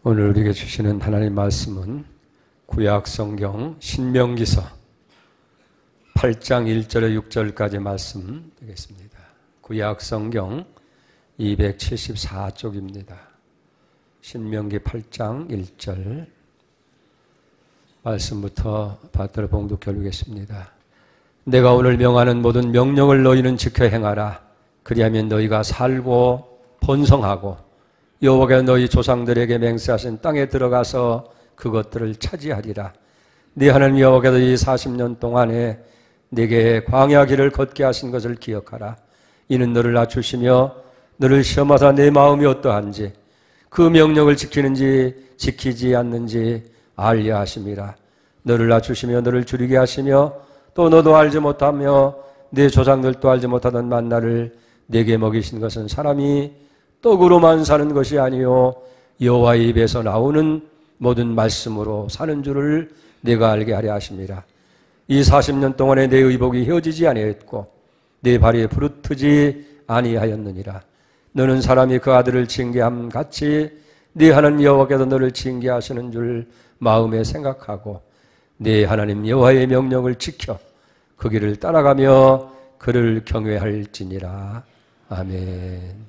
오늘 우리에게 주시는 하나님 말씀은 구약 성경 신명기서 8장 1절에 6절까지 말씀 되겠습니다. 구약 성경 274쪽입니다. 신명기 8장 1절 말씀부터 받들어 봉독해 올리겠습니다. 내가 오늘 명하는 모든 명령을 너희는 지켜 행하라. 그리하면 너희가 살고 번성하고 여호와가 너희 조상들에게 맹세하신 땅에 들어가서 그것들을 차지하리라. 네 하나님 여호와께서 이 40년 동안에 네게 광야 길을 걷게 하신 것을 기억하라. 이는 너를 낮추시며 너를 시험하사 내 마음이 어떠한지 그 명령을 지키는지 지키지 않는지 알려 하심이라. 너를 낮추시며 너를 줄이게 하시며 또 너도 알지 못하며 네 조상들도 알지 못하던 만나를 네게 먹이신 것은 사람이 떡으로만 사는 것이 아니요 여호와의 입에서 나오는 모든 말씀으로 사는 줄을 네가 알게 하려 하심이라. 이 40년 동안에 내 의복이 휘어지지 아니했고 내 발이 부르트지 아니하였느니라. 너는 사람이 그 아들을 징계함 같이 네 하나님 여호와께서 너를 징계하시는 줄 마음에 생각하고 네 하나님 여호와의 명령을 지켜 그 길을 따라가며 그를 경외할지니라. 아멘.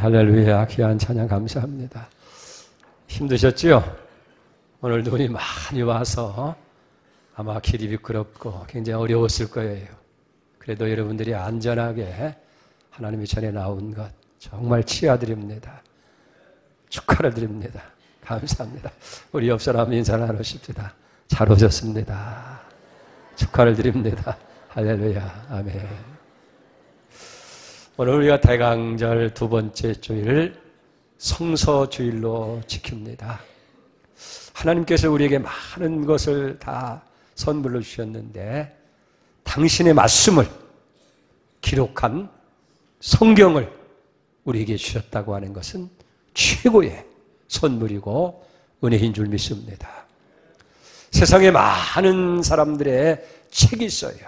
할렐루야. 귀한 찬양 감사합니다. 힘드셨죠? 오늘 눈이 많이 와서 아마 길이 미끄럽고 굉장히 어려웠을 거예요. 그래도 여러분들이 안전하게 하나님의 전에 나온 것 정말 치아드립니다. 축하를 드립니다. 감사합니다. 우리 옆 사람 인사 나누십시다. 잘 오셨습니다. 축하를 드립니다. 할렐루야. 아멘. 오늘 우리가 대강절 두 번째 주일 성서주일로 지킵니다. 하나님께서 우리에게 많은 것을 다 선물로 주셨는데 당신의 말씀을 기록한 성경을 우리에게 주셨다고 하는 것은 최고의 선물이고 은혜인 줄 믿습니다. 세상에 많은 사람들의 책이 있어요.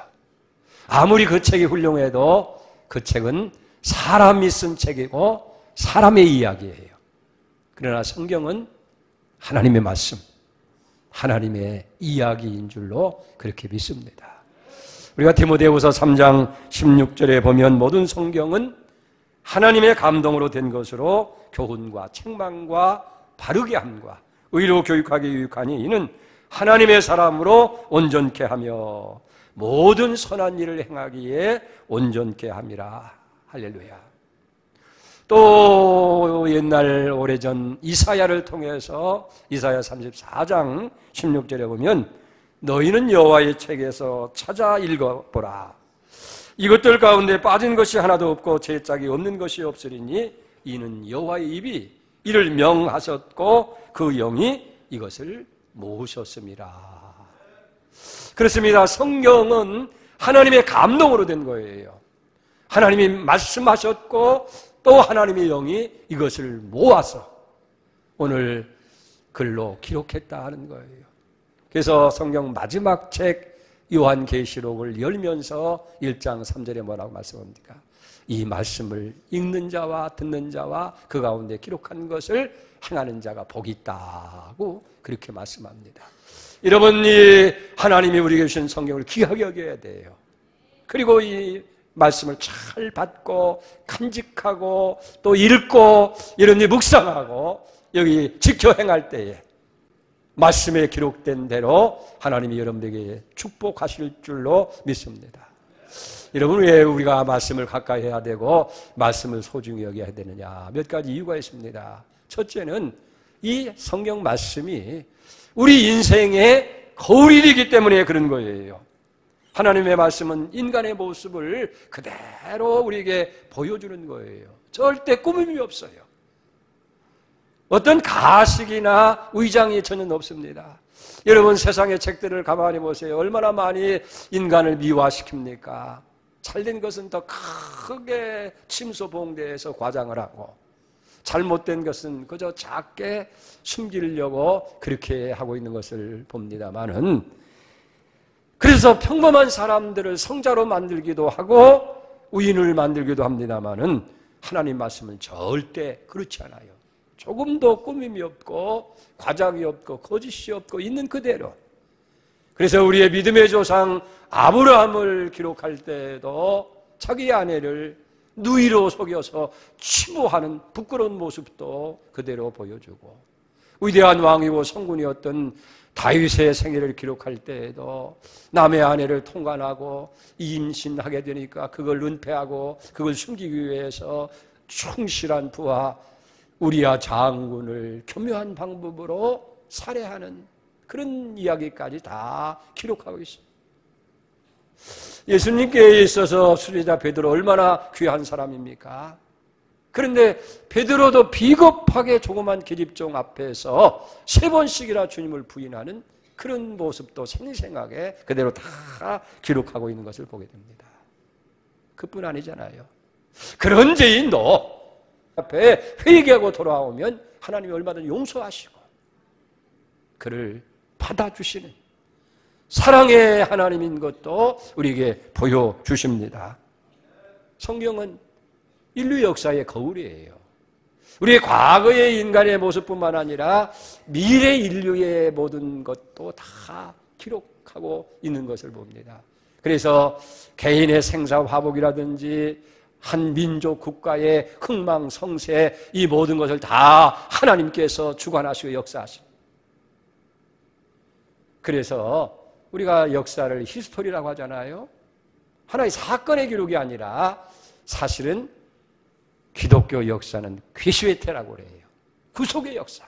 아무리 그 책이 훌륭해도 그 책은 사람이 쓴 책이고 사람의 이야기예요. 그러나 성경은 하나님의 말씀, 하나님의 이야기인 줄로 그렇게 믿습니다. 우리가 디모데후서 3장 16절에 보면 모든 성경은 하나님의 감동으로 된 것으로 교훈과 책망과 바르게 함과 의로 교육하기 유익하니 이는 하나님의 사람으로 온전케 하며 모든 선한 일을 행하기에 온전케 함이라. 할렐루야. 또 옛날 오래전 이사야를 통해서 이사야 34장 16절에 보면 너희는 여호와의 책에서 찾아 읽어보라. 이것들 가운데 빠진 것이 하나도 없고 죄짝이 없는 것이 없으리니 이는 여호와의 입이 이를 명하셨고 그 영이 이것을 모으셨음이라. 그렇습니다. 성경은 하나님의 감동으로 된 거예요. 하나님이 말씀하셨고 또 하나님의 영이 이것을 모아서 오늘 글로 기록했다 하는 거예요. 그래서 성경 마지막 책 요한계시록을 열면서 1장 3절에 뭐라고 말씀합니까? 이 말씀을 읽는 자와 듣는 자와 그 가운데 기록한 것을 행하는 자가 복이 있다고 그렇게 말씀합니다. 여러분, 이 하나님이 우리에게 주신 성경을 귀하게 여겨야 돼요. 그리고 이 말씀을 잘 받고 간직하고 또 읽고 이런 일 묵상하고 여기 지켜 행할 때에 말씀에 기록된 대로 하나님이 여러분에게 축복하실 줄로 믿습니다. 여러분, 왜 우리가 말씀을 가까이 해야 되고 말씀을 소중히 여겨야 되느냐? 몇 가지 이유가 있습니다. 첫째는 이 성경 말씀이 우리 인생의 거울이기 때문에 그런 거예요. 하나님의 말씀은 인간의 모습을 그대로 우리에게 보여주는 거예요. 절대 꾸밈이 없어요. 어떤 가식이나 의장이 전혀 없습니다. 여러분, 세상의 책들을 가만히 보세요. 얼마나 많이 인간을 미화시킵니까? 잘된 것은 더 크게 침소봉대해서 과장을 하고 잘못된 것은 그저 작게 숨기려고 그렇게 하고 있는 것을 봅니다만은, 그래서 평범한 사람들을 성자로 만들기도 하고 의인을 만들기도 합니다만은 하나님 말씀은 절대 그렇지 않아요. 조금도 꾸밈이 없고 과장이 없고 거짓이 없고 있는 그대로. 그래서 우리의 믿음의 조상 아브라함을 기록할 때에도 자기 아내를 누이로 속여서 치부하는 부끄러운 모습도 그대로 보여주고, 위대한 왕이고 성군이었던 다윗의 생애를 기록할 때에도 남의 아내를 통간하고 임신하게 되니까 그걸 은폐하고 그걸 숨기기 위해서 충실한 부하 우리야 장군을 교묘한 방법으로 살해하는 그런 이야기까지 다 기록하고 있습니다. 예수님께 있어서 수제자 베드로 얼마나 귀한 사람입니까? 그런데 베드로도 비겁하게 조그만 계집종 앞에서 3번씩이나 주님을 부인하는 그런 모습도 생생하게 그대로 다 기록하고 있는 것을 보게 됩니다. 그뿐 아니잖아요. 그런 죄인도 앞에 회개하고 돌아오면 하나님이 얼마든지 용서하시고 그를 받아주시는 사랑의 하나님인 것도 우리에게 보여주십니다. 성경은 인류 역사의 거울이에요. 우리의 과거의 인간의 모습뿐만 아니라 미래 인류의 모든 것도 다 기록하고 있는 것을 봅니다. 그래서 개인의 생사 화복이라든지 한 민족 국가의 흥망성쇠 이 모든 것을 다 하나님께서 주관하시고 역사하시고, 그래서 우리가 역사를 히스토리라고 하잖아요. 하나의 사건의 기록이 아니라 사실은 기독교 역사는 귀시회태라고 그래요. 구속의 역사.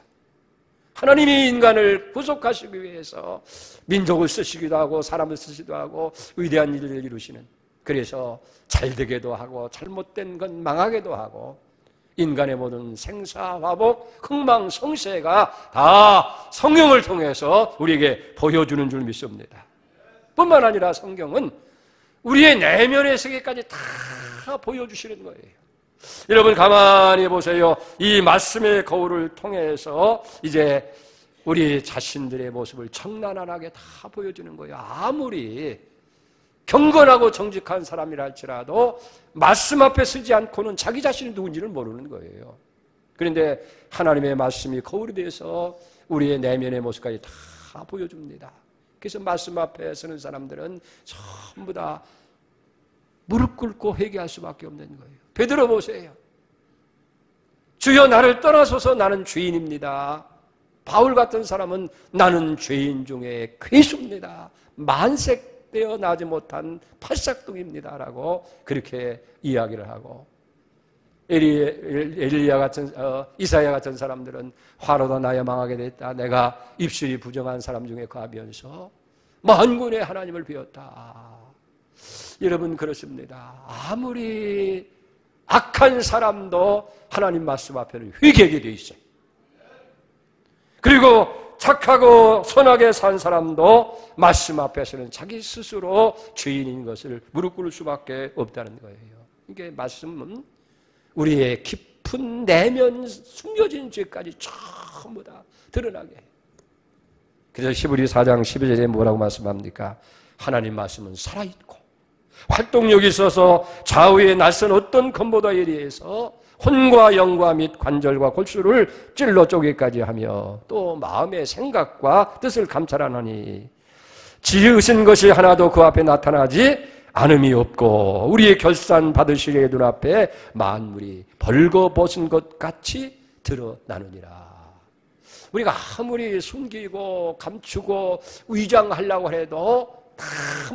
하나님이 인간을 구속하시기 위해서 민족을 쓰시기도 하고 사람을 쓰시기도 하고 위대한 일을 이루시는, 그래서 잘되게도 하고 잘못된 건 망하게도 하고 인간의 모든 생사화복 흥망성쇠가 다 성경을 통해서 우리에게 보여주는 줄 믿습니다. 뿐만 아니라 성경은 우리의 내면의 세계까지 다 보여주시는 거예요. 여러분 가만히 보세요. 이 말씀의 거울을 통해서 이제 우리 자신들의 모습을 청란하게 다 보여주는 거예요. 아무리 경건하고 정직한 사람이라 할지라도 말씀 앞에 서지 않고는 자기 자신이 누군지를 모르는 거예요. 그런데 하나님의 말씀이 거울이 돼서 우리의 내면의 모습까지 다 보여줍니다. 그래서 말씀 앞에 서는 사람들은 전부 다 무릎 꿇고 회개할 수밖에 없는 거예요. 베드로 보세요. 주여 나를 떠나소서 나는 죄인입니다. 바울 같은 사람은 나는 죄인 중에 괴수입니다. 만색되어 나지 못한 팔싹둥입니다 라고 그렇게 이야기를 하고, 엘리야 같은 이사야 같은 사람들은 화로다 나야 망하게 됐다. 내가 입술이 부정한 사람 중에 거하면서 만군의 하나님을 비웠다. 여러분 그렇습니다. 아무리 악한 사람도 하나님 말씀 앞에는 회개하게 돼 있어요. 그리고 착하고 선하게 산 사람도 말씀 앞에서는 자기 스스로 죄인인 것을 무릎 꿇을 수밖에 없다는 거예요. 이게 말씀은 우리의 깊은 내면 숨겨진 죄까지 전부 다 드러나게 해요. 그래서 히브리 4장 12절에 뭐라고 말씀합니까? 하나님 말씀은 살아있고 활동력이 있어서 좌우의 낯선 어떤 검보다 예리해서 혼과 영과 및 관절과 골수를 찔러 쪼개기까지 하며 또 마음의 생각과 뜻을 감찰하노니 지으신 것이 하나도 그 앞에 나타나지 않음이 없고 우리의 결산 받으시리의 눈앞에 만물이 벌거벗은 것 같이 드러나느니라. 우리가 아무리 숨기고 감추고 위장하려고 해도 다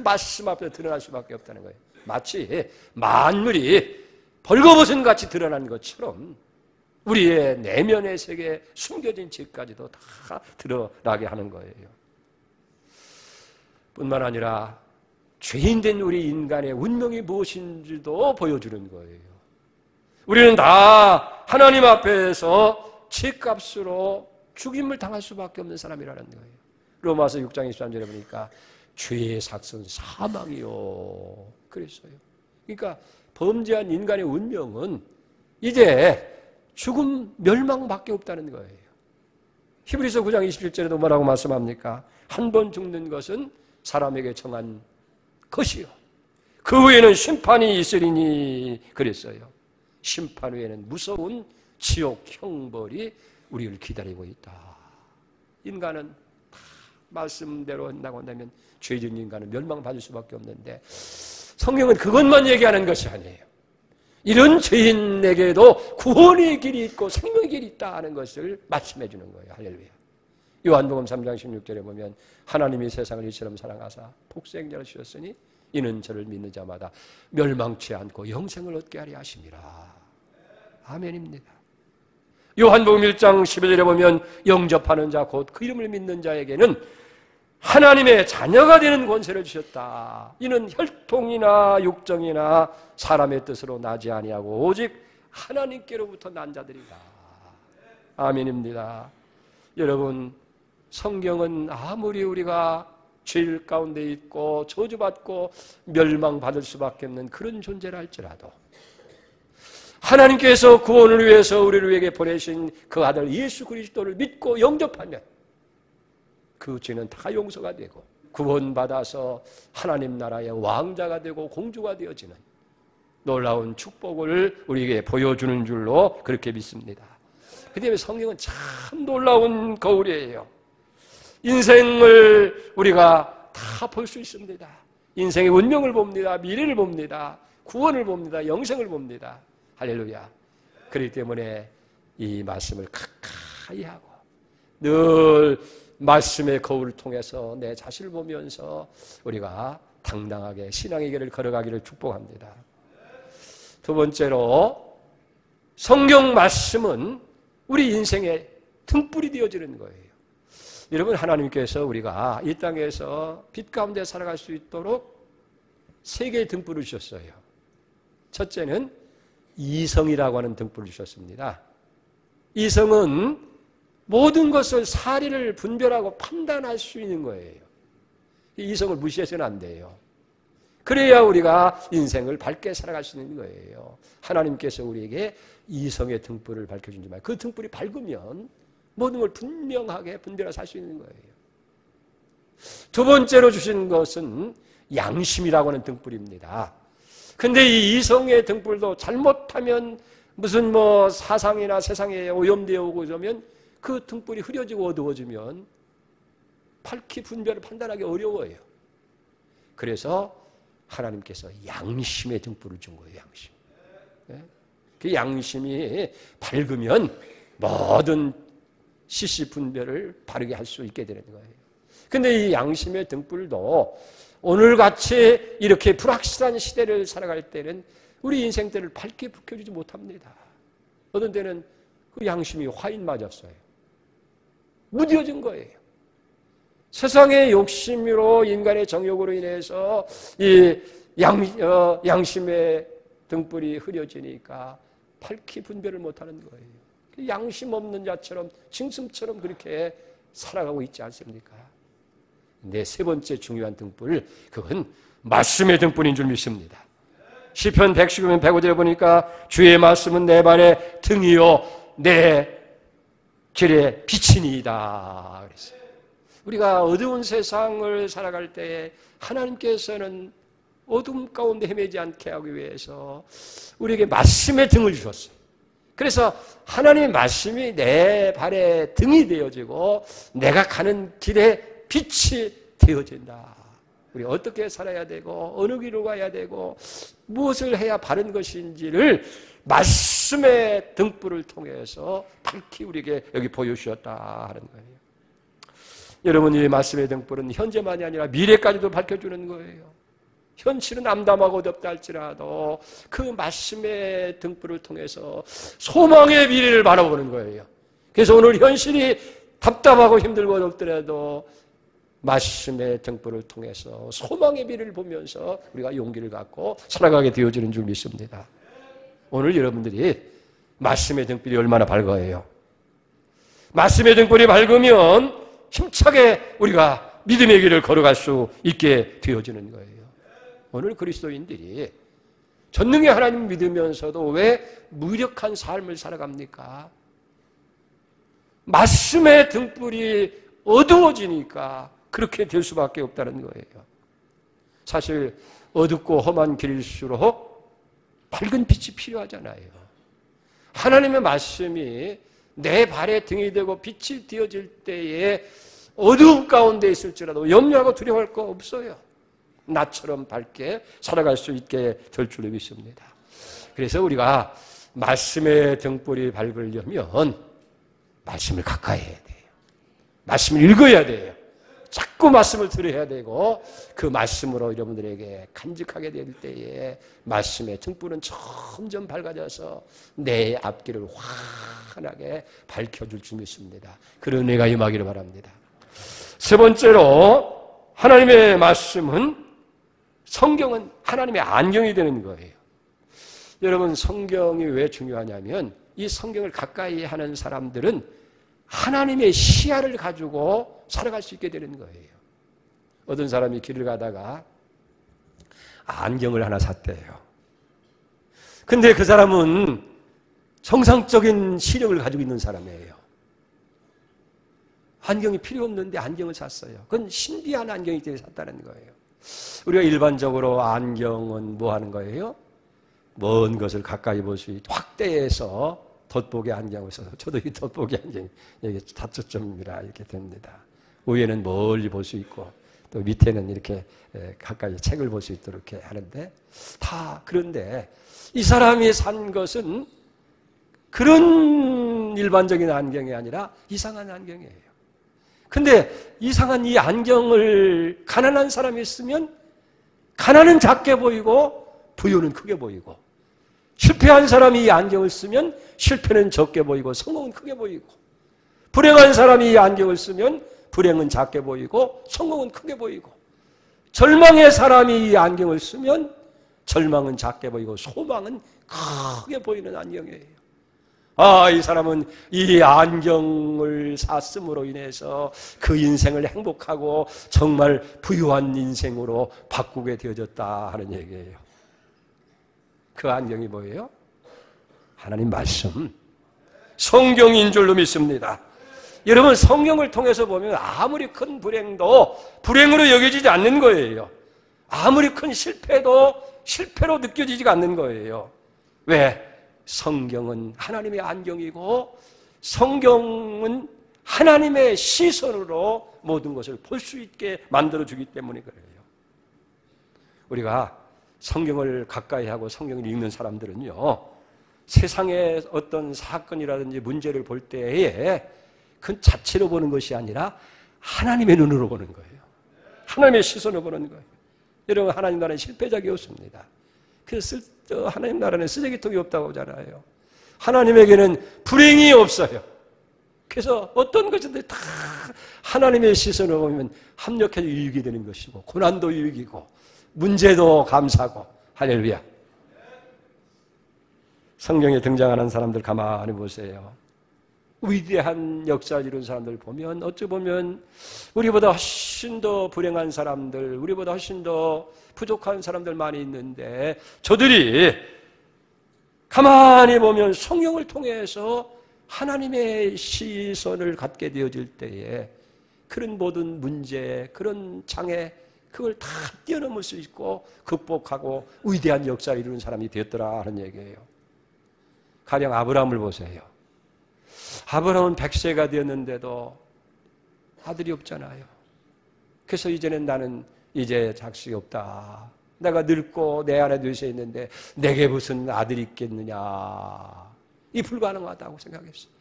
말씀 앞에 드러날 수밖에 없다는 거예요. 마치 만물이 벌거벗은 같이 드러난 것처럼 우리의 내면의 세계에 숨겨진 죄까지도 다 드러나게 하는 거예요. 뿐만 아니라 죄인된 우리 인간의 운명이 무엇인지도 보여주는 거예요. 우리는 다 하나님 앞에서 죄값으로 죽임을 당할 수밖에 없는 사람이라는 거예요. 로마서 6장 23절에 보니까 죄의 삭은 사망이요 그랬어요. 그러니까 범죄한 인간의 운명은 이제 죽음, 멸망밖에 없다는 거예요. 히브리서 9장 27절에도 뭐라고 말씀합니까? 한 번 죽는 것은 사람에게 정한 것이요 그 후에는 심판이 있으리니 그랬어요. 심판 후에는 무서운 지옥 형벌이 우리를 기다리고 있다. 인간은 다 말씀대로 한다고 한다면 죄진 인간은 멸망받을 수밖에 없는데 성경은 그것만 얘기하는 것이 아니에요. 이런 죄인에게도 구원의 길이 있고 생명의 길이 있다 하는 것을 말씀해 주는 거예요. 할렐루야. 요한복음 3장 16절에 보면 하나님이 세상을 이처럼 사랑하사 독생자를 주셨으니 이는 저를 믿는 자마다 멸망치 않고 영생을 얻게 하려 하심이라. 아멘입니다. 요한복음 1장 12절에 보면 영접하는 자 곧 그 이름을 믿는 자에게는 하나님의 자녀가 되는 권세를 주셨다. 이는 혈통이나 육정이나 사람의 뜻으로 나지 아니하고 오직 하나님께로부터 난 자들이다. 아멘입니다. 여러분 성경은 아무리 우리가 죄 가운데 있고 저주받고 멸망받을 수밖에 없는 그런 존재라 할지라도 하나님께서 구원을 위해서 우리를 위해 보내신 그 아들 예수 그리스도를 믿고 영접하면 그 죄는 다 용서가 되고 구원받아서 하나님 나라의 왕자가 되고 공주가 되어지는 놀라운 축복을 우리에게 보여주는 줄로 그렇게 믿습니다. 그 때문에 성경은 참 놀라운 거울이에요. 인생을 우리가 다 볼 수 있습니다. 인생의 운명을 봅니다. 미래를 봅니다. 구원을 봅니다. 영생을 봅니다. 할렐루야. 그렇기 때문에 이 말씀을 가까이 하고 늘 말씀의 거울을 통해서 내 자신을 보면서 우리가 당당하게 신앙의 길을 걸어가기를 축복합니다. 두 번째로 성경 말씀은 우리 인생의 등불이 되어지는 거예요. 여러분, 하나님께서 우리가 이 땅에서 빛 가운데 살아갈 수 있도록 세 개의 등불을 주셨어요. 첫째는 이성이라고 하는 등불을 주셨습니다. 이성은 모든 것을 사리를 분별하고 판단할 수 있는 거예요. 이 이성을 무시해서는 안 돼요. 그래야 우리가 인생을 밝게 살아갈 수 있는 거예요. 하나님께서 우리에게 이성의 등불을 밝혀준지만 그 등불이 밝으면 모든 걸 분명하게 분별해서 살 수 있는 거예요. 두 번째로 주신 것은 양심이라고 하는 등불입니다. 근데 이 이성의 등불도 잘못하면 무슨 사상이나 세상에 오염되어 오고 그러면 그 등불이 흐려지고 어두워지면 밝히 분별을 판단하기 어려워요. 그래서 하나님께서 양심의 등불을 준 거예요. 양심. 그 양심이 밝으면 모든 시시 분별을 바르게 할 수 있게 되는 거예요. 근데 이 양심의 등불도 오늘같이 이렇게 불확실한 시대를 살아갈 때는 우리 인생 때를 밝게 비춰주지 못합니다. 어떤 때는 그 양심이 화인 맞았어요. 무뎌진 거예요. 세상의 욕심으로 인간의 정욕으로 인해서 이 양심의 등불이 흐려지니까 밝히 분별을 못하는 거예요. 양심 없는 자처럼 짐승처럼 그렇게 살아가고 있지 않습니까? 네, 세 번째 중요한 등불, 그건 말씀의 등불인 줄 믿습니다. 시편 119편 105절에 보니까 주의 말씀은 내 발의 등이요 내 길의 빛이니이다 그랬어요. 우리가 어두운 세상을 살아갈 때 하나님께서는 어둠 가운데 헤매지 않게 하기 위해서 우리에게 말씀의 등을 주셨어요. 그래서 하나님의 말씀이 내 발의 등이 되어지고 내가 가는 길에 빛이 되어진다. 우리 어떻게 살아야 되고 어느 길로 가야 되고 무엇을 해야 바른 것인지를 말씀의 등불을 통해서 밝히 우리에게 여기 보여주셨다 하는 거예요. 여러분, 이 말씀의 등불은 현재만이 아니라 미래까지도 밝혀주는 거예요. 현실은 암담하고 어둡다 할지라도 그 말씀의 등불을 통해서 소망의 미래를 바라보는 거예요. 그래서 오늘 현실이 답답하고 힘들고 어렵더라도 말씀의 등불을 통해서 소망의 미래를 보면서 우리가 용기를 갖고 살아가게 되어지는 줄 믿습니다. 오늘 여러분들이 말씀의 등불이 얼마나 밝아요. 말씀의 등불이 밝으면 힘차게 우리가 믿음의 길을 걸어갈 수 있게 되어지는 거예요. 오늘 그리스도인들이 전능의 하나님 믿으면서도 왜 무력한 삶을 살아갑니까? 말씀의 등불이 어두워지니까 그렇게 될 수밖에 없다는 거예요. 사실 어둡고 험한 길일수록 밝은 빛이 필요하잖아요. 하나님의 말씀이 내 발의 등이 되고 빛이 되어질 때에 어두움 가운데 있을지라도 염려하고 두려워할 거 없어요. 나처럼 밝게 살아갈 수 있게 될 줄로 믿습니다. 그래서 우리가 말씀의 등불이 밝으려면 말씀을 가까이 해야 돼요. 말씀을 읽어야 돼요. 자꾸 말씀을 들어야 되고 그 말씀으로 여러분들에게 간직하게 될 때에 말씀의 등불은 점점 밝아져서 내 앞길을 환하게 밝혀줄 줄 믿습니다. 그런 은혜가 임하기를 바랍니다. 세 번째로 하나님의 말씀은 성경은 하나님의 안경이 되는 거예요. 여러분, 성경이 왜 중요하냐면 이 성경을 가까이 하는 사람들은 하나님의 시야를 가지고 살아갈 수 있게 되는 거예요. 어떤 사람이 길을 가다가 안경을 하나 샀대요. 근데 그 사람은 정상적인 시력을 가지고 있는 사람이에요. 안경이 필요 없는데 안경을 샀어요. 그건 신비한 안경이 때문에 샀다는 거예요. 우리가 일반적으로 안경은 뭐 하는 거예요? 먼 것을 가까이 볼 수 있도록 확대해서 덧보기 안경을 써서 저도 이 덧보기 안경이 여기 5점이라 이렇게 됩니다. 위에는 멀리 볼 수 있고 또 밑에는 이렇게 가까이 책을 볼 수 있도록 이렇게 하는데, 다 그런데 이 사람이 산 것은 그런 일반적인 안경이 아니라 이상한 안경이에요. 근데 이상한 이 안경을 가난한 사람이 쓰면 가난은 작게 보이고 부유는 크게 보이고, 실패한 사람이 이 안경을 쓰면 실패는 적게 보이고 성공은 크게 보이고, 불행한 사람이 이 안경을 쓰면 불행은 작게 보이고 성공은 크게 보이고, 절망의 사람이 이 안경을 쓰면 절망은 작게 보이고 소망은 크게 보이는 안경이에요. 이 사람은 이 안경을 샀음으로 인해서 그 인생을 행복하고 정말 부유한 인생으로 바꾸게 되어졌다 하는 얘기예요. 그 안경이 뭐예요? 하나님 말씀, 성경인 줄로 믿습니다. 여러분, 성경을 통해서 보면 아무리 큰 불행도 불행으로 여겨지지 않는 거예요. 아무리 큰 실패도 실패로 느껴지지가 않는 거예요. 왜? 성경은 하나님의 안경이고 성경은 하나님의 시선으로 모든 것을 볼 수 있게 만들어주기 때문에 그래요. 우리가 성경을 가까이 하고 성경을 읽는 사람들은요, 세상의 어떤 사건이라든지 문제를 볼 때에 그 자체로 보는 것이 아니라 하나님의 눈으로 보는 거예요. 하나님의 시선으로 보는 거예요. 여러분, 하나님 나라는 실패작이 없습니다. 그래서 하나님 나라는 쓰레기통이 없다고 하잖아요. 하나님에게는 불행이 없어요. 그래서 어떤 것인데 다 하나님의 시선으로 보면 합력해서 유익이 되는 것이고, 고난도 유익이고 문제도 감사고. 할렐루야. 성경에 등장하는 사람들 가만히 보세요. 위대한 역사를 이룬 사람들 보면 어찌 보면 우리보다 훨씬 더 불행한 사람들, 우리보다 훨씬 더 부족한 사람들 많이 있는데, 저들이 가만히 보면 성경을 통해서 하나님의 시선을 갖게 되어질 때에 그런 모든 문제, 그런 장애, 그걸 다 뛰어넘을 수 있고 극복하고 위대한 역사를 이루는 사람이 되었더라 하는 얘기예요. 가령 아브라함을 보세요. 아브라함은 100세가 되었는데도 아들이 없잖아요. 그래서 이제는 나는 이제 자식이 없다. 내가 늙고 내 안에 뇌세 있는데 내게 무슨 아들이 있겠느냐. 이 불가능하다고 생각했어요.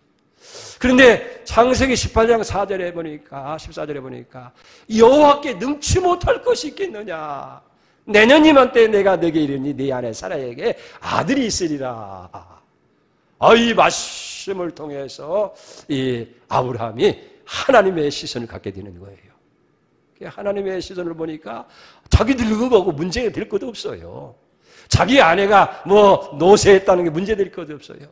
그런데 창세기 18장 4절에 보니까, 14절에 보니까 여호와께 능치 못할 것이 있겠느냐. 내년 이맘때 내가 너에게 이르니 네 안에 사라에게 아들이 있으리라. 이 말씀을 통해서 이 아브라함이 하나님의 시선을 갖게 되는 거예요. 하나님의 시선을 보니까 자기 늙어가고 문제가 될 것도 없어요. 자기 아내가 노쇠했다는 게 문제될 것도 없어요.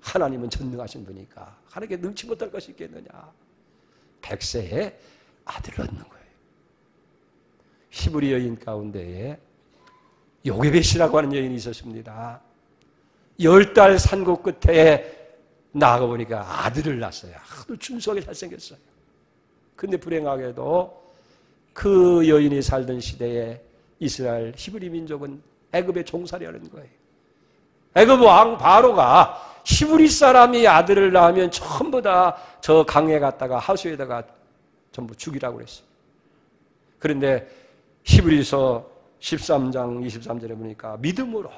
하나님은 전능하신 분이니까 하나님께 능치 못할 것이 있겠느냐. 100세에 아들을 얻는 거예요. 히브리 여인 가운데에 요게벳이라고 하는 여인이 있었습니다. 10달 산고 끝에 나가보니까 아들을 낳았어요. 아주 준수하게 잘생겼어요. 근데 불행하게도 그 여인이 살던 시대에 이스라엘 히브리 민족은 애굽의 종살이하는 거예요. 애굽 왕 바로가 히브리 사람이 아들을 낳으면 전부 다 저 강에 갔다가 하수에다가 전부 죽이라고 그랬어요. 그런데 히브리서 13장 23절에 보니까 믿음으로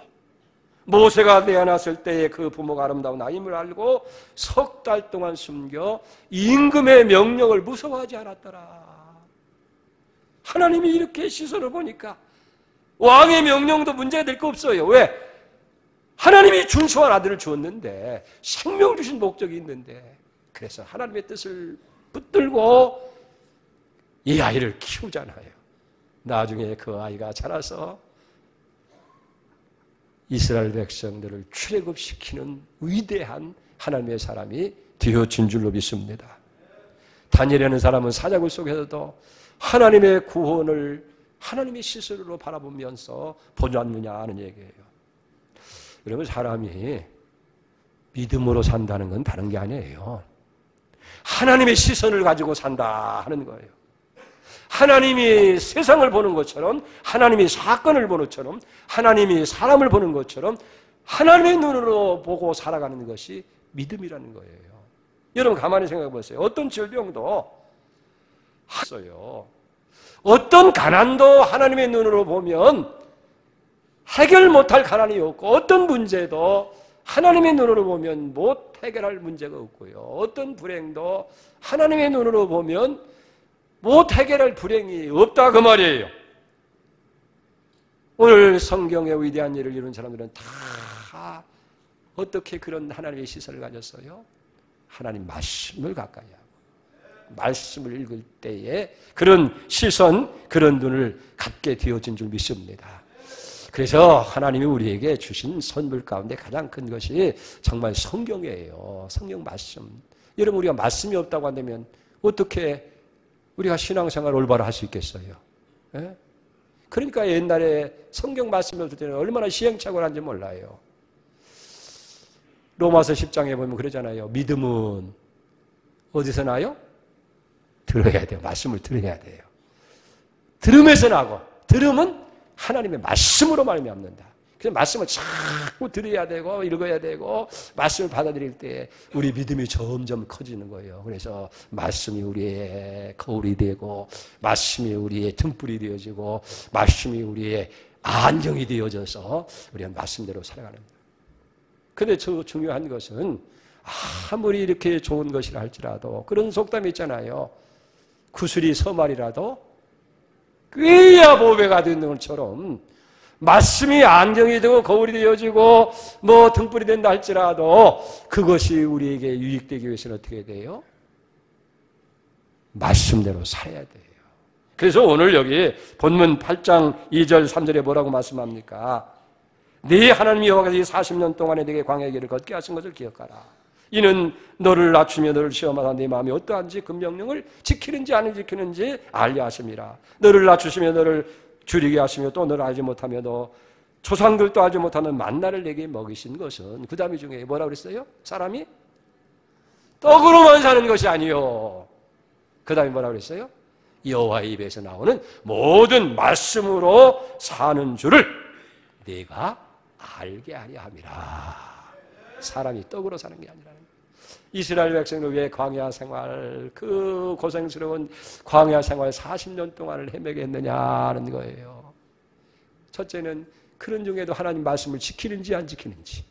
모세가 태어났을 때에 그 부모가 아름다운 아임을 알고 석 달 동안 숨겨 임금의 명령을 무서워하지 않았더라. 하나님이 이렇게 시선을 보니까 왕의 명령도 문제가 될 거 없어요. 왜? 하나님이 준수한 아들을 주었는데, 생명을 주신 목적이 있는데, 그래서 하나님의 뜻을 붙들고 이 아이를 키우잖아요. 나중에 그 아이가 자라서 이스라엘 백성들을 출애굽시키는 위대한 하나님의 사람이 되어진 줄로 믿습니다. 다니엘이라는 사람은 사자굴 속에서도 하나님의 구원을 하나님의 시선으로 바라보면서 보았느냐 하는 얘기예요. 여러분, 사람이 믿음으로 산다는 건 다른 게 아니에요. 하나님의 시선을 가지고 산다 하는 거예요. 하나님이 세상을 보는 것처럼, 하나님이 사건을 보는 것처럼, 하나님이 사람을 보는 것처럼 하나님의 눈으로 보고 살아가는 것이 믿음이라는 거예요. 여러분 가만히 생각해 보세요. 어떤 질병도 있어요. 어떤 가난도 하나님의 눈으로 보면 해결 못할 가난이 없고, 어떤 문제도 하나님의 눈으로 보면 못 해결할 문제가 없고요. 어떤 불행도 하나님의 눈으로 보면 못 해결할 불행이 없다 그 말이에요. 오늘 성경의 위대한 일을 이룬 사람들은 다 어떻게 그런 하나님의 시선을 가졌어요? 하나님 말씀을 가까이 하고 말씀을 읽을 때에 그런 시선, 그런 눈을 갖게 되어진 줄 믿습니다. 그래서 하나님이 우리에게 주신 선물 가운데 가장 큰 것이 정말 성경이에요. 성경 말씀. 여러분, 우리가 말씀이 없다고 한다면 어떻게 우리가 신앙생활을 올바로 할 수 있겠어요? 예? 그러니까 옛날에 성경 말씀이 없을 때는 얼마나 시행착오를 한지 몰라요. 로마서 10장에 보면 그러잖아요. 믿음은 어디서 나요? 들어야 돼요. 말씀을 들어야 돼요. 들음에서 나고, 들음은 하나님의 말씀으로 말미암는다. 그래서 말씀을 자꾸 들어야 되고 읽어야 되고 말씀을 받아들일 때 우리 믿음이 점점 커지는 거예요. 그래서 말씀이 우리의 거울이 되고 말씀이 우리의 등불이 되어지고 말씀이 우리의 안경이 되어져서 우리가 말씀대로 살아가는 거예요. 그런데 저 중요한 것은 아무리 이렇게 좋은 것이라 할지라도 그런 속담이 있잖아요. 구슬이 서말이라도 꾀야 보배가 되는 것처럼 말씀이 안경이 되고 거울이 되어지고 뭐 등불이 된다 할지라도 그것이 우리에게 유익되기 위해서는 어떻게 돼요? 말씀대로 살아야 돼요. 그래서 오늘 여기 본문 8장 2절 3절에 뭐라고 말씀합니까? 네 하나님 여호와께서 이 40년 동안에 네게 광야의 길을 걷게 하신 것을 기억하라. 이는 너를 낮추며 너를 시험하사 네 마음이 어떠한지 그 명령을 지키는지 안 지키는지 알게 하심이라. 너를 낮추시며 너를 줄이게 하시며 또 너를 알지 못하며 너 조상들도 알지 못하는 만나를 내게 먹이신 것은 그 다음에 중에 뭐라고 그랬어요? 사람이 떡으로만 사는 것이 아니요. 그 다음에 뭐라고 그랬어요? 여호와의 입에서 나오는 모든 말씀으로 사는 줄을 네가 알게 하려 함이라. 사람이 떡으로 사는 게 아니라는 거예요. 이스라엘 백성들 왜 광야 생활, 그 고생스러운 광야 생활 40년 동안을 헤매게 했느냐는 거예요. 첫째는 그런 중에도 하나님 말씀을 지키는지 안 지키는지,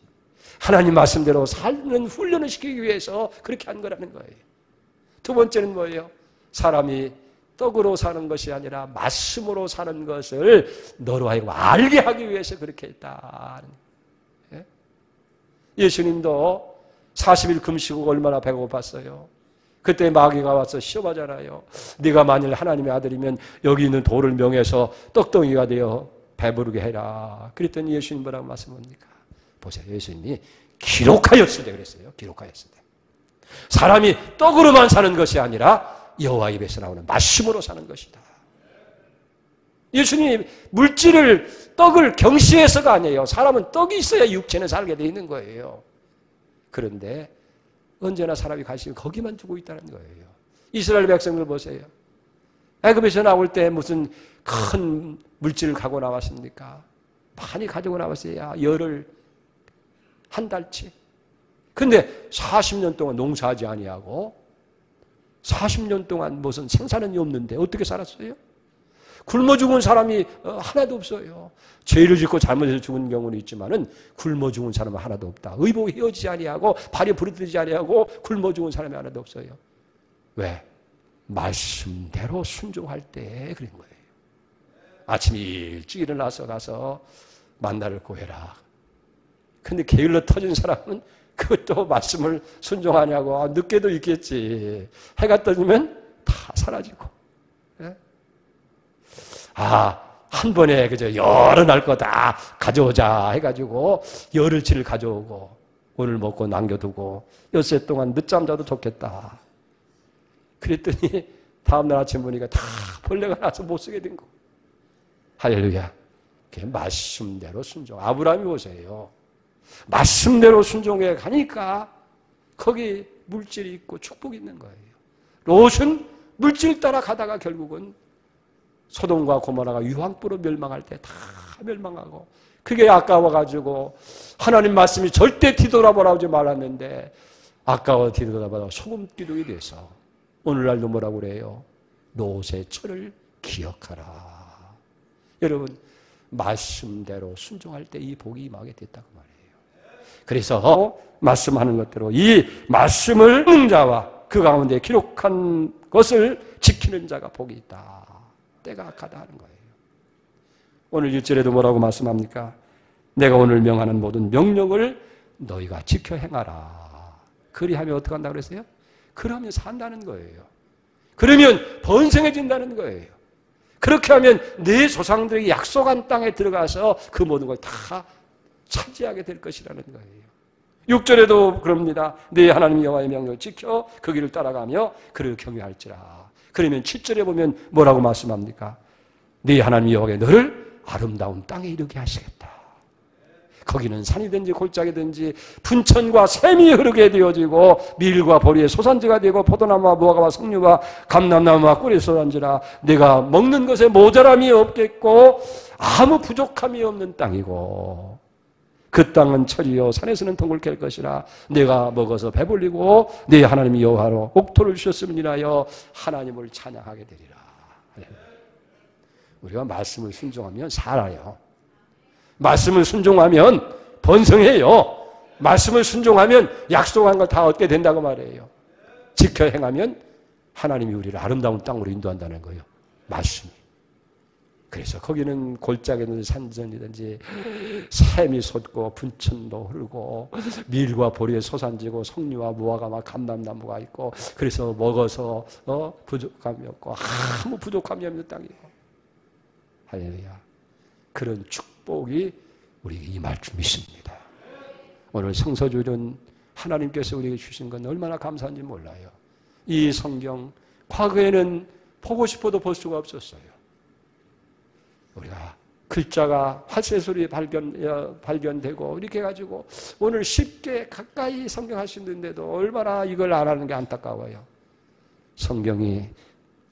하나님 말씀대로 사는 훈련을 시키기 위해서 그렇게 한 거라는 거예요. 두 번째는 뭐예요? 사람이 떡으로 사는 것이 아니라 말씀으로 사는 것을 너로 하여금 알게 하기 위해서 그렇게 했다는 거예요. 예수님도 40일 금식하고 얼마나 배고팠어요. 그때 마귀가 와서 시험하잖아요. 네가 만일 하나님의 아들이면 여기 있는 돌을 명해서 떡덩이가 되어 배부르게 해라. 그랬더니 예수님 뭐라고 말씀합니까? 보세요. 예수님이 기록하였으되 그랬어요. 기록하였으되. 사람이 떡으로만 사는 것이 아니라 여호와 입에서 나오는 말씀으로 사는 것이다. 예수님이 물질을, 떡을 경시해서가 아니에요. 사람은 떡이 있어야 육체는 살게 돼 있는 거예요. 그런데 언제나 사람이 관심이 거기만 두고 있다는 거예요. 이스라엘 백성들 보세요. 애굽에서 나올 때 무슨 큰 물질을 가고 나왔습니까? 많이 가지고 나왔어야 열흘, 한 달치. 근데 40년 동안 농사하지 아니하고 40년 동안 무슨 생산원이 없는데 어떻게 살았어요? 굶어 죽은 사람이 하나도 없어요. 죄를 짓고 잘못해서 죽은 경우는 있지만은 굶어 죽은 사람은 하나도 없다. 의복이 헤어지지 아니하고 발이 부르뜨지 아니하고 굶어 죽은 사람이 하나도 없어요. 왜? 말씀대로 순종할 때 그런 거예요. 아침 일찍 일어나서 가서 만나를 구해라. 근데 게을러 터진 사람은 그것도 말씀을 순종하냐고. 늦게도 있겠지. 해가 떠지면 다 사라지고. 네? 한 번에 그저 여러 날 거 다 가져오자 해가지고 열흘치를 가져오고 오늘 먹고 남겨두고 엿새 동안 늦잠 자도 좋겠다. 그랬더니 다음날 아침 보니까 다 벌레가 나서 못 쓰게 된 거. 할렐루야. 그게 말씀대로 순종. 아브라함이 보세요. 말씀대로 순종해 가니까 거기 물질이 있고 축복이 있는 거예요. 롯은 물질 따라 가다가 결국은 소돔과 고모라가 유황불로 멸망할 때 다 멸망하고 그게 아까워가지고 하나님 말씀이 절대 뒤돌아보라고 말았는데 아까워 뒤돌아보다가 소금 기둥이 돼서 오늘날도 뭐라고 그래요? 롯의 철을 기억하라. 여러분, 말씀대로 순종할 때 이 복이 임하게 됐다고 말이에요. 그래서 말씀하는 것대로 이 말씀을 읽는 자와 그 가운데 기록한 것을 지키는 자가 복이 있다. 때가 악하다 하는 거예요. 오늘 1절에도 뭐라고 말씀합니까? 내가 오늘 명하는 모든 명령을 너희가 지켜 행하라. 그리하면 어떻게 한다고 그랬어요? 그러면 산다는 거예요. 그러면 번성해진다는 거예요. 그렇게 하면 내 조상들에게 약속한 땅에 들어가서 그 모든 걸 다 차지하게 될 것이라는 거예요. 6절에도 그럽니다. 네 하나님 여호와의 명령을 지켜 그 길을 따라가며 그를 경외할지라. 그러면 7절에 보면 뭐라고 말씀합니까? 네 하나님 여호와가 너를 아름다운 땅에 이르게 하시겠다. 거기는 산이든지 골짜기든지 분천과 샘이 흐르게 되어지고 밀과 보리의 소산지가 되고 포도나무와 무화과와 석류와 감람나무와 꿀의 소산지라. 내가 먹는 것에 모자람이 없겠고 아무 부족함이 없는 땅이고 그 땅은 철이요 산에서는 동굴 캘 것이라. 내가 먹어서 배불리고 네 하나님 여호와로 옥토를 주셨음을 인하여 하나님을 찬양하게 되리라. 우리가 말씀을 순종하면 살아요. 말씀을 순종하면 번성해요. 말씀을 순종하면 약속한 걸 다 얻게 된다고 말해요. 지켜 행하면 하나님이 우리를 아름다운 땅으로 인도한다는 거예요. 말씀이. 그래서 거기는 골짜기든지 산전이든지 샘이 솟고 분천도 흐르고 밀과 보리의 소산지고 석류와 무화과와 감람나무가 있고 그래서 먹어서 부족함이 없고 아무 부족함이 없는 땅이고 할렐루야. 그런 축복이 우리에게 임할 줄 믿습니다. 오늘 성서주일은 하나님께서 우리에게 주신 건 얼마나 감사한지 몰라요. 이 성경 과거에는 보고 싶어도 볼 수가 없었어요. 우리가 글자가 활새소리에 발견되고 이렇게 해가지고 오늘 쉽게 가까이 성경할 수 있는데도 얼마나 이걸 안 하는 게 안타까워요. 성경이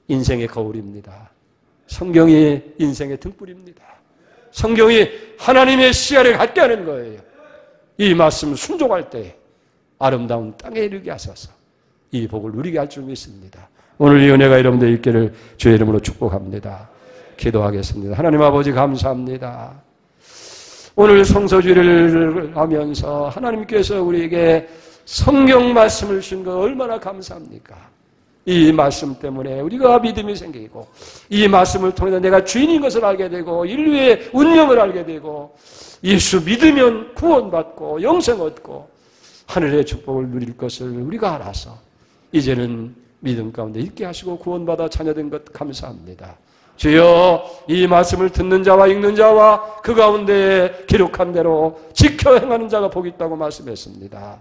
인생의 거울입니다. 성경이 인생의 등불입니다. 성경이 하나님의 시야를 갖게 하는 거예요. 이 말씀 순종할 때 아름다운 땅에 이르게 하소서. 이 복을 누리게 할 줄 믿습니다. 오늘 이 은혜가 여러분들 있기를 주의 이름으로 축복합니다. 기도하겠습니다. 하나님 아버지 감사합니다. 오늘 성서주일을 하면서 하나님께서 우리에게 성경 말씀을 주신 거 얼마나 감사합니까? 이 말씀 때문에 우리가 믿음이 생기고 이 말씀을 통해서 내가 주인인 것을 알게 되고 인류의 운명을 알게 되고 예수 믿으면 구원받고 영생 얻고 하늘의 축복을 누릴 것을 우리가 알아서 이제는 믿음 가운데 있게 하시고 구원받아 자녀된 것 감사합니다. 주여 이 말씀을 듣는 자와 읽는 자와 그 가운데 기록한 대로 지켜 행하는 자가 복이 있다고 말씀했습니다.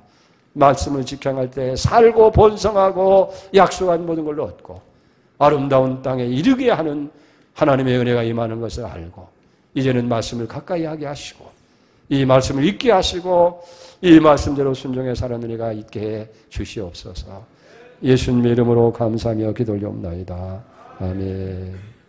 말씀을 지켜 행할 때 살고 번성하고 약속한 모든 걸 얻고 아름다운 땅에 이르게 하는 하나님의 은혜가 임하는 것을 알고 이제는 말씀을 가까이 하게 하시고 이 말씀을 읽게 하시고 이 말씀대로 순종해 사는 은혜가 있게 해 주시옵소서. 예수님의 이름으로 감사하며 기도 올려옵나이다. 아멘.